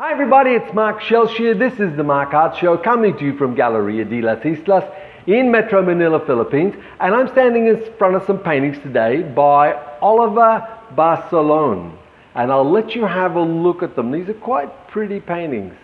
Hi everybody, it's Mark Shelsh here. This is the Mark Art Show coming to you from Galleria de las Islas in Metro Manila, Philippines. And I'm standing in front of some paintings today by Oliver Barcelone. And I'll let you have a look at them. These are quite pretty paintings.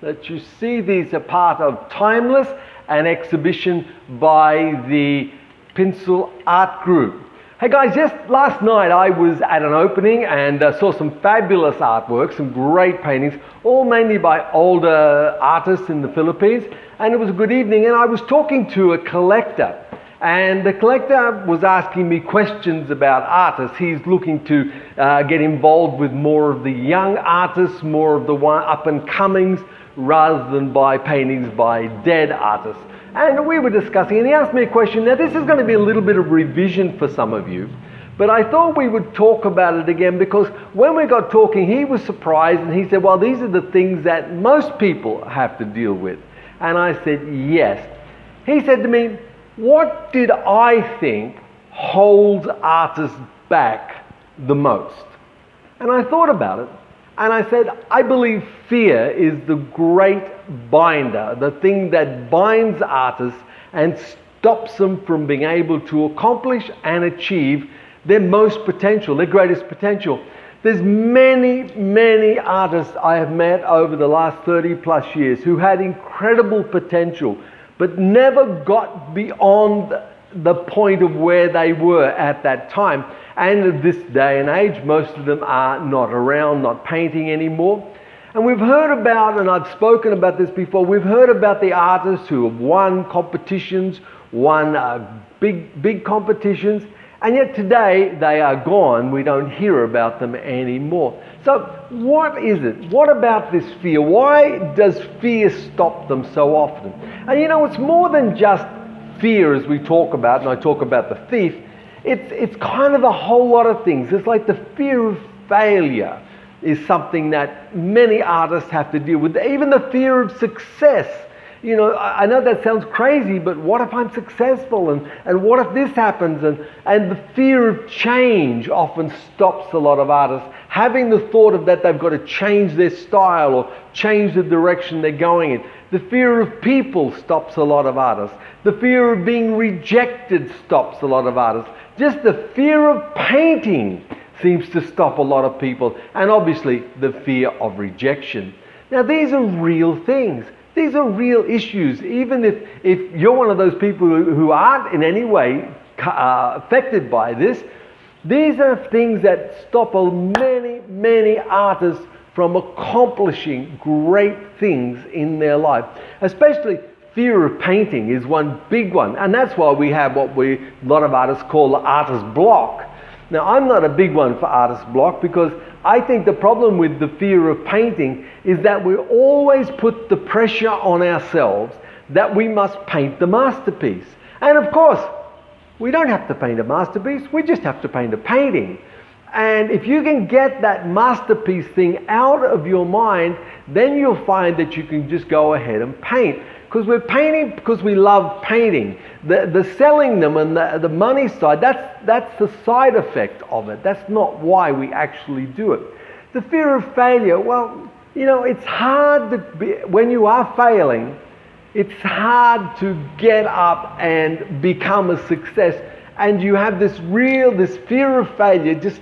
That you see, these are part of Timeless, an exhibition by the Pencil Art Group. Hey guys, just last night I was at an opening and saw some fabulous artwork, some great paintings, all mainly by older artists in the Philippines. And it was a good evening, and I was talking to a collector. And the collector was asking me questions about artists. He's looking to get involved with more of the young artists, more of the up-and-comings, rather than by paintings by dead artists. And we were discussing, and he asked me a question. Now, this is going to be a little bit of revision for some of you, but I thought we would talk about it again, because when we got talking, he was surprised, and he said, well, these are the things that most people have to deal with. And I said, yes. He said to me, what did I think holds artists back the most? And I thought about it. And I said, I believe fear is the great binder, the thing that binds artists and stops them from being able to accomplish and achieve their most potential, their greatest potential. There's many artists I have met over the last 30 plus years who had incredible potential, but never got beyond the point of where they were at that time. And at this day and age, most of them are not around, not painting anymore. And we've heard about, and I've spoken about this before, we've heard about the artists who have won competitions, won big competitions, and yet today they are gone. We don't hear about them anymore. So what is it? What about this fear? Why does fear stop them so often? And you know, it's more than just fear, as we talk about, and I talk about the thief. It's kind of a whole lot of things. It's like the fear of failure is something that many artists have to deal with. Even the fear of success. You know, I know that sounds crazy, but what if I'm successful? And what if this happens? And the fear of change often stops a lot of artists. Having the thought of that they've got to change their style or change the direction they're going in. The fear of people stops a lot of artists. The fear of being rejected stops a lot of artists. Just the fear of painting seems to stop a lot of people. And obviously the fear of rejection. Now, these are real things. These are real issues. Even if you're one of those people who aren't in any way affected by this, these are things that stop many artists from accomplishing great things in their life. Especially fear of painting is one big one. And that's why we have what a lot of artists call the artist block. Now, I'm not a big one for artist block, because I think the problem with the fear of painting is that we always put the pressure on ourselves that we must paint the masterpiece. And of course, we don't have to paint a masterpiece, we just have to paint a painting. And if you can get that masterpiece thing out of your mind, then you'll find that you can just go ahead and paint. Because we're painting because we love painting. The selling them and the money side, that's the side effect of it. That's not why we actually do it. The fear of failure, well, you know, it's hard when you are failing, it's hard to get up and become a success. And you have this fear of failure just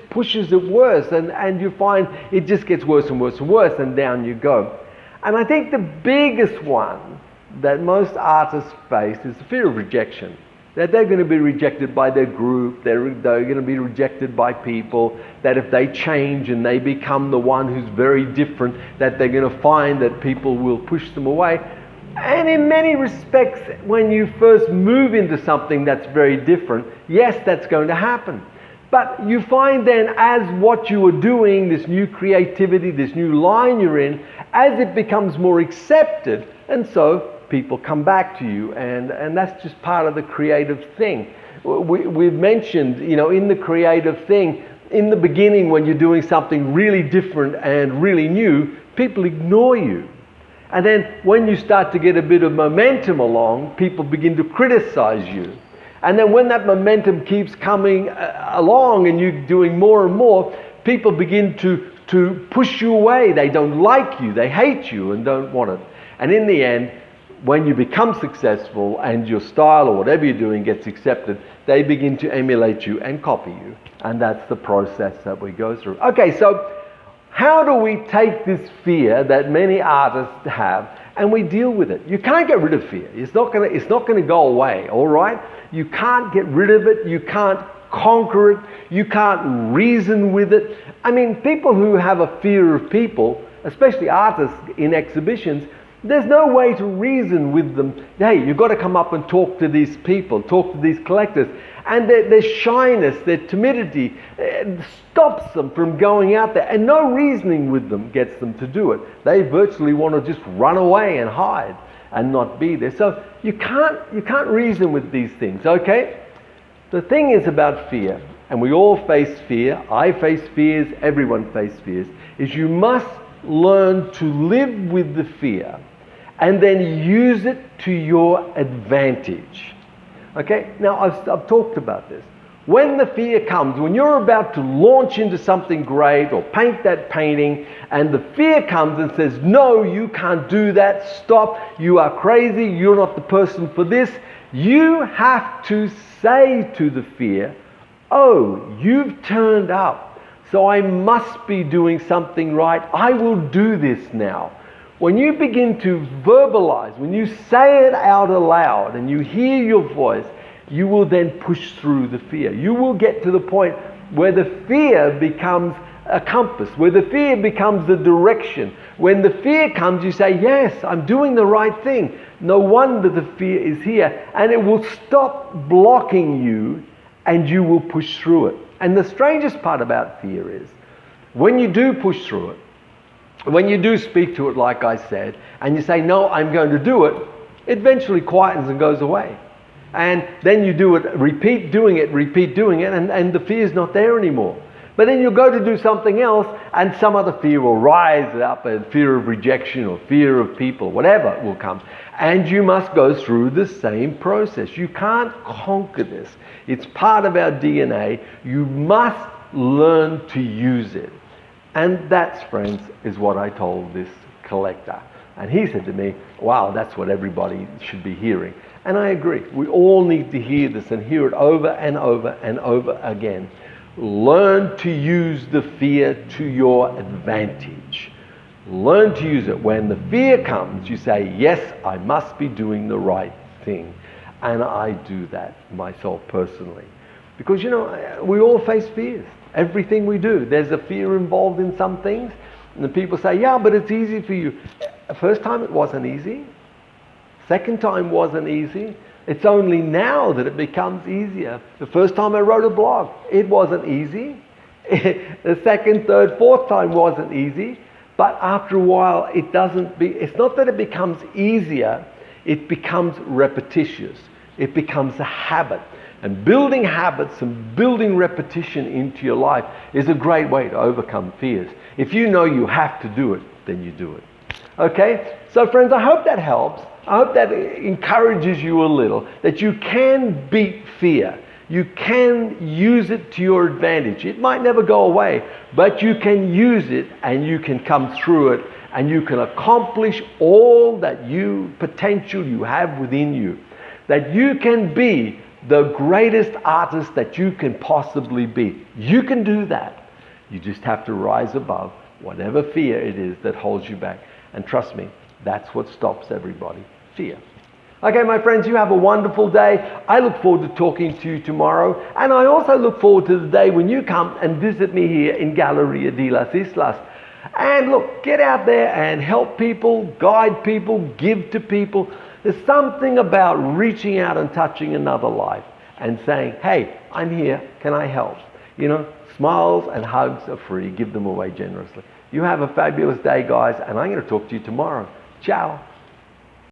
pushes it worse, and you find it just gets worse and worse and worse, and down you go. And I think the biggest one that most artists face is the fear of rejection. That they're going to be rejected by their group, they're going to be rejected by people, that if they change and they become the one who's very different, that they're going to find that people will push them away. And in many respects, when you first move into something that's very different, yes, that's going to happen. But you find then, as what you are doing, this new creativity, this new line you're in, as it becomes more accepted, and so people come back to you, and that's just part of the creative thing. We've mentioned, you know, in the creative thing, in the beginning when you're doing something really different and really new, people ignore you. And then when you start to get a bit of momentum along, people begin to criticize you. And then when that momentum keeps coming along and you're doing more and more, people begin to to push you away. They don't like you, they hate you and don't want it. And in the end, when you become successful and your style or whatever you're doing gets accepted, they begin to emulate you and copy you. And that's the process that we go through. Okay, so how do we take this fear that many artists have and we deal with it? You can't get rid of fear. It's not going to go away, all right? You can't get rid of it. You can't conquer it. You can't reason with it. I mean, people who have a fear of people, especially artists in exhibitions, there's no way to reason with them. Hey, you've got to come up and talk to these people, talk to these collectors. And their shyness, their timidity stops them from going out there. And no reasoning with them gets them to do it. They virtually want to just run away and hide and not be there. So you can't reason with these things, okay? The thing is about fear, and we all face fear. I face fears, everyone faces fears, is you must learn to live with the fear and then use it to your advantage. Okay, now I've talked about this. When the fear comes, when you're about to launch into something great or paint that painting, and the fear comes and says, no, you can't do that, stop, you are crazy, you're not the person for this, you have to say to the fear, oh, you've turned up, so I must be doing something right, I will do this now. When you begin to verbalize, when you say it out aloud and you hear your voice, you will then push through the fear. You will get to the point where the fear becomes a compass, where the fear becomes the direction. When the fear comes, you say, yes, I'm doing the right thing. No wonder the fear is here. And it will stop blocking you and you will push through it. And the strangest part about fear is, when you do push through it, when you do speak to it, like I said, and you say, no, I'm going to do it, it eventually quietens and goes away. And then you do it, repeat doing it, and the fear is not there anymore. But then you'll go to do something else, and some other fear will rise up, and fear of rejection or fear of people, whatever will come. And you must go through the same process. You can't conquer this. It's part of our DNA. You must learn to use it. And that, friends, is what I told this collector. And he said to me, wow, that's what everybody should be hearing. And I agree. We all need to hear this and hear it over and over and over again. Learn to use the fear to your advantage. Learn to use it. When the fear comes, you say, yes, I must be doing the right thing. And I do that myself personally. Because, we all face fears. Everything we do, there's a fear involved in some things. And the people say, yeah, but it's easy for you. The first time it wasn't easy. Second time wasn't easy. It's only now that it becomes easier. The first time I wrote a blog, it wasn't easy. The second, third, fourth time wasn't easy. But after a while, it's not that it becomes easier, it becomes repetitious. It becomes a habit. And building habits and building repetition into your life is a great way to overcome fears. If you know you have to do it, then you do it. Okay? So friends, I hope that helps. I hope that encourages you a little, that you can beat fear. You can use it to your advantage. It might never go away, but you can use it and you can come through it and you can accomplish all that potential you have within you. That you can be the greatest artist that you can possibly be. You can do that. You just have to rise above whatever fear it is that holds you back. And trust me, that's what stops everybody. Fear. Okay, my friends, you have a wonderful day. I look forward to talking to you tomorrow. And I also look forward to the day when you come and visit me here in Galleria de las Islas. And look, get out there and help people, guide people, give to people. There's something about reaching out and touching another life and saying, hey, I'm here, can I help? Smiles and hugs are free. Give them away generously. You have a fabulous day, guys, and I'm going to talk to you tomorrow. Ciao.